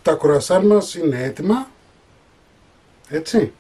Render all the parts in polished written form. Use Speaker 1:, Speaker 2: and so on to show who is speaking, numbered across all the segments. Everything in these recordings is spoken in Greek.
Speaker 1: Τα κουρασάν μας είναι έτοιμα. Έτσι.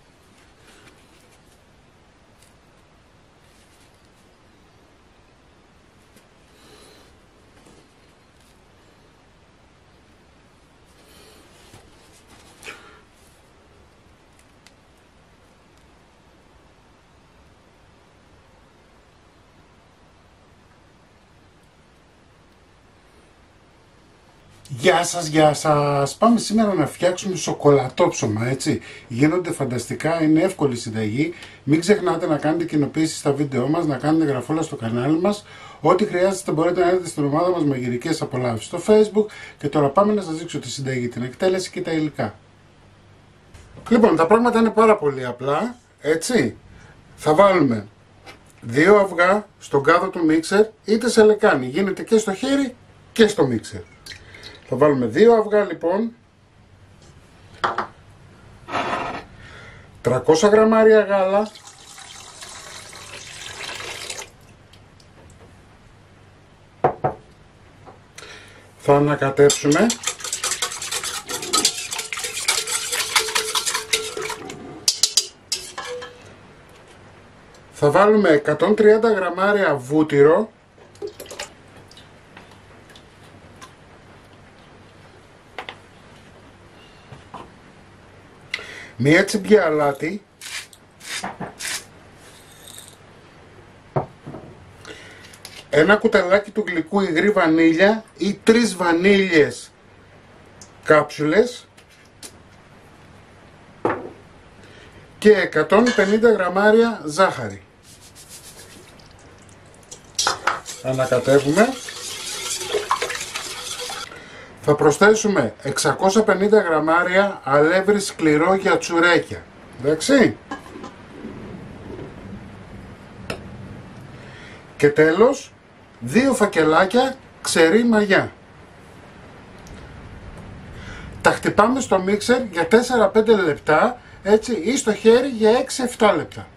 Speaker 1: Γεια σας! Πάμε σήμερα να φτιάξουμε σοκολατόψωμα, έτσι. Γίνονται φανταστικά, είναι εύκολη συνταγή. Μην ξεχνάτε να κάνετε κοινοποίηση στα βίντεό μας, να κάνετε εγγραφόλα στο κανάλι μας. Ό,τι χρειάζεται μπορείτε να έρθετε στην ομάδα μας Μαγειρικές Απολαύσεις στο Facebook. Και τώρα πάμε να σας δείξω τη συνταγή, την εκτέλεση και τα υλικά. Λοιπόν, τα πράγματα είναι πάρα πολύ απλά, έτσι. Θα βάλουμε 2 αυγά στον κάδο του μίξερ, είτε σε λεκάνη, γίνεται και στο χέρι και στο μίξερ. Θα βάλουμε 2 αυγά λοιπόν, 300 γραμμάρια γάλα, θα ανακατέψουμε, θα βάλουμε 130 γραμμάρια βούτυρο, μία τσιμπιά αλάτι, ένα κουταλάκι του γλυκού υγρή βανίλια ή 3 βανίλιες κάψουλες και 150 γραμμάρια ζάχαρη. Ανακατεύουμε. Θα προσθέσουμε 650 γραμμάρια αλεύρι σκληρό για τσουρέκια. Εντάξει. Και τέλος 2 φακελάκια ξερή μαγιά. Τα χτυπάμε στο μίξερ για 4-5 λεπτά, έτσι, ή στο χέρι για 6-7 λεπτά.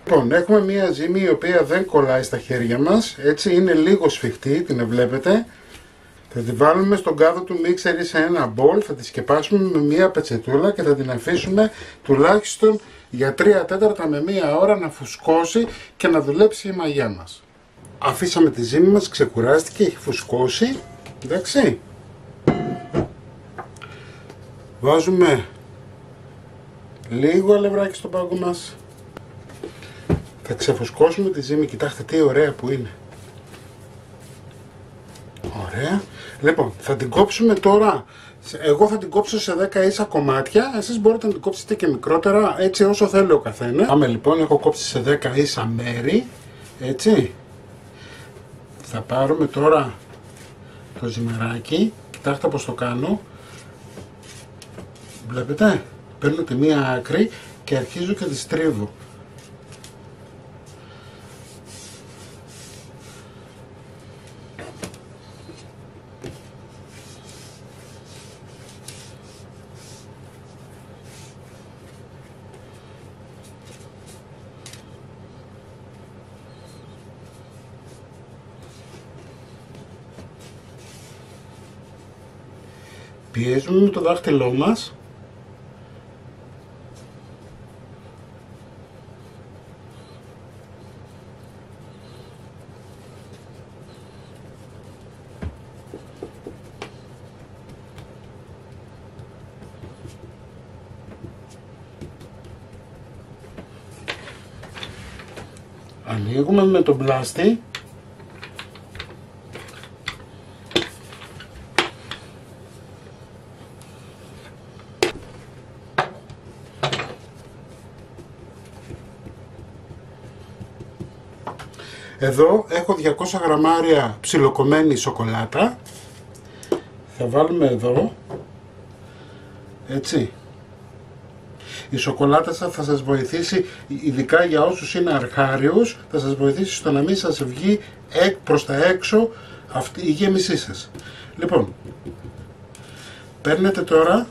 Speaker 1: Λοιπόν, έχουμε μία ζύμη η οποία δεν κολλάει στα χέρια μας, έτσι, είναι λίγο σφιχτή, την βλέπετε. Θα τη βάλουμε στον κάδο του μίξερ ή σε ένα μπολ, θα τη σκεπάσουμε με μία πετσετούλα και θα την αφήσουμε τουλάχιστον για 3/4 με 1 ώρα να φουσκώσει και να δουλέψει η μαγιά μας. Αφήσαμε τη ζύμη μας, ξεκουράστηκε, έχει φουσκώσει, εντάξει. Βάζουμε λίγο αλευράκι στο πάγκο μας. Θα ξεφουσκώσουμε τη ζύμη, κοιτάξτε τι ωραία που είναι. Ωραία. Λοιπόν, θα την κόψουμε τώρα. Εγώ θα την κόψω σε 10 ίσα κομμάτια. Εσείς μπορείτε να την κόψετε και μικρότερα, έτσι όσο θέλει ο καθένας. Πάμε λοιπόν, έχω κόψει σε 10 ίσα μέρη. Έτσι. Θα πάρουμε τώρα το ζυμεράκι. Κοιτάξτε πως το κάνω. Βλέπετε. Παίρνω τη μία άκρη και αρχίζω και τη στρίβω. Πιέζουμε με το δάχτυλό μας ανοίγουμε με τον πλάστη. Εδώ έχω 200 γραμμάρια ψιλοκομμένη σοκολάτα. Θα βάλουμε εδώ. Έτσι. Η σοκολάτα θα σας βοηθήσει, ειδικά για όσους είναι αρχάριους, θα σας βοηθήσει στο να μην σας βγει προς τα έξω αυτή η γέμισή σας. Λοιπόν, παίρνετε τώρα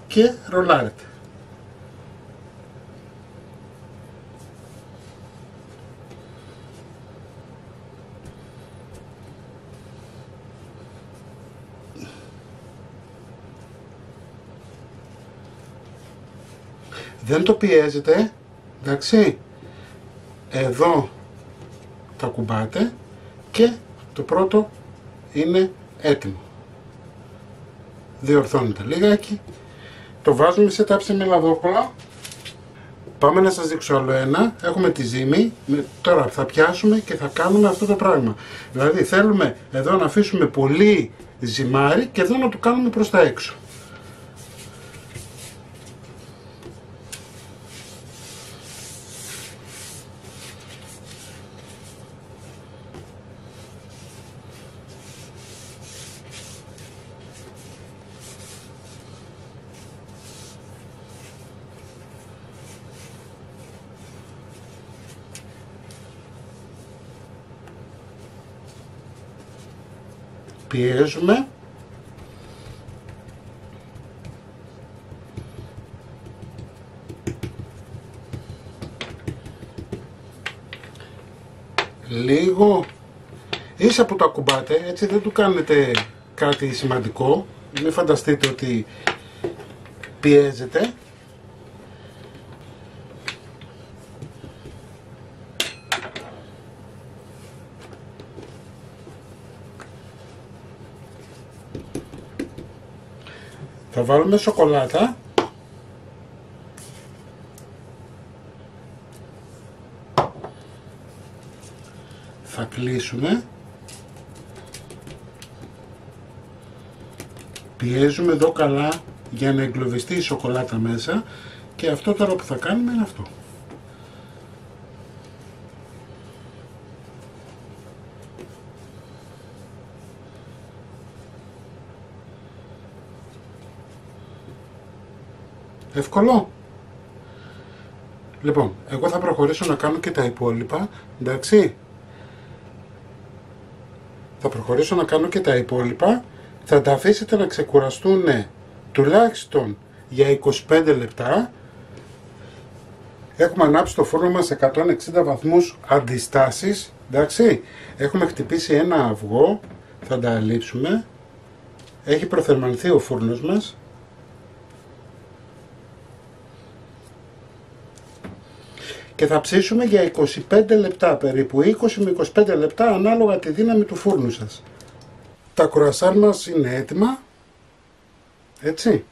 Speaker 1: και ρολάρετε. Δεν το πιέζετε, εντάξει. Εδώ τα κουμπάτε και το πρώτο είναι έτοιμο. Διορθώνετε λιγάκι, το βάζουμε σε τα ψεμελαδόκολλα. Πάμε να σας δείξω άλλο ένα. Έχουμε τη ζύμη. Τώρα θα πιάσουμε και θα κάνουμε αυτό το πράγμα. Δηλαδή θέλουμε εδώ να αφήσουμε πολύ ζυμάρι και εδώ να το κάνουμε προς τα έξω. Πιέζουμε. Λίγο. Ίσα που το ακουμπάτε, έτσι δεν του κάνετε κάτι σημαντικό. Μην φανταστείτε ότι πιέζετε. Θα βάλουμε σοκολάτα. Θα κλείσουμε. Πιέζουμε εδώ καλά για να εγκλωβιστεί η σοκολάτα μέσα και αυτό τώρα που θα κάνουμε είναι αυτό. Εύκολο. Λοιπόν, εγώ θα προχωρήσω να κάνω και τα υπόλοιπα, εντάξει. Θα προχωρήσω να κάνω και τα υπόλοιπα. Θα τα αφήσετε να ξεκουραστούν τουλάχιστον για 25 λεπτά. Έχουμε ανάψει το φούρνο μας σε 160 βαθμούς αντιστάσεις, εντάξει. Έχουμε χτυπήσει ένα αυγό, θα τα αλείψουμε. Έχει προθερμανθεί ο φούρνος μας. Και θα ψήσουμε για 25 λεπτά περίπου, 20 με 25 λεπτά ανάλογα τη δύναμη του φούρνου σας. Τα κρουασάν μας είναι έτοιμα, έτσι.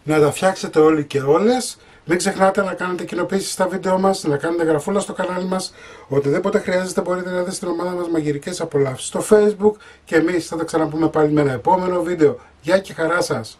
Speaker 1: Να τα φτιάξετε όλοι και όλες. Μην ξεχνάτε να κάνετε κοινοποίησεις στα βίντεο μας, να κάνετε γραφούλα στο κανάλι μας. Οτιδήποτε χρειάζεται μπορείτε να δείτε στην ομάδα μας Μαγειρικές Απολαύσεις στο Facebook και εμείς θα τα ξαναπούμε πάλι με ένα επόμενο βίντεο. Γεια και χαρά σας!